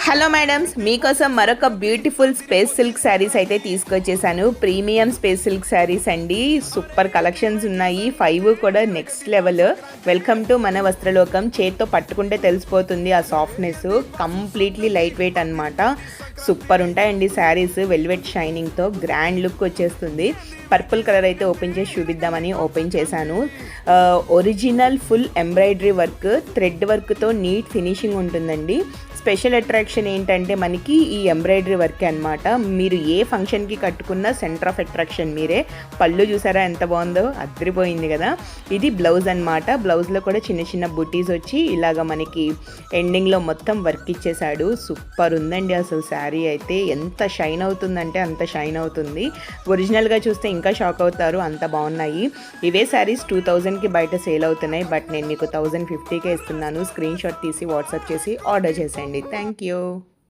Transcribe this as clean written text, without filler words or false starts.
Hello madams, మీకోసం మరొక beautiful space silk saris అయితే తీసుకొచ్చేసాను. ప్రీమియం స్పేస్ సిల్క్ శారీస్ అండి. సూపర్ కలెక్షన్స్ ఉన్నాయి. 5 కూడా నెక్స్ట్ లెవెల్. వెల్కమ్ టు మన వస్త్రలోకం. చేత్తో పట్టుకుంటే తెలిసిపోతుంది ఆ సాఫ్ట్నెస్. కంప్లీట్లీ లైట్ వెయిట్ అనమాట. సూపర్ ఉంటాయండి శారీస్. వెల్వెట్ షైనింగ్తో గ్రాండ్ లుక్ వచ్చేస్తుంది. పర్పుల్ కలర్ అయితే ఓపెన్ చేసి చూపిద్దామని ఓపెన్ చేశాను. Original full embroidery work, thread వర్క్తో నీట్ ఫినిషింగ్ ఉంటుందండి. స్పెషల్ అట్రాక్షన్ ఏంటంటే మనకి ఈ ఎంబ్రాయిడరీ వర్క్ అనమాట. మీరు ఏ ఫంక్షన్కి కట్టుకున్న సెంటర్ ఆఫ్ అట్రాక్షన్ మీరే. పళ్ళు చూసారా ఎంత బాగుందో, అదిరిపోయింది కదా. ఇది బ్లౌజ్ అనమాట. బ్లౌజ్లో కూడా చిన్న చిన్న బుటీస్ వచ్చి ఇలాగ మనకి ఎండింగ్లో మొత్తం వర్క్ ఇచ్చేసాడు. సూపర్ ఉందండి అసలు. శారీ అయితే ఎంత షైన్ అవుతుందంటే అంత షైన్ అవుతుంది. ఒరిజినల్గా చూస్తే ఇంకా షాక్ అవుతారు, అంత బాగున్నాయి. ఇవే శారీస్ 2000కి బయట సేల్ అవుతున్నాయి, బట్ నేను మీకు 1050కే ఇస్తున్నాను. స్క్రీన్ షాట్ తీసి వాట్సాప్ చేసి ఆర్డర్ చేసేయండి. Thank you.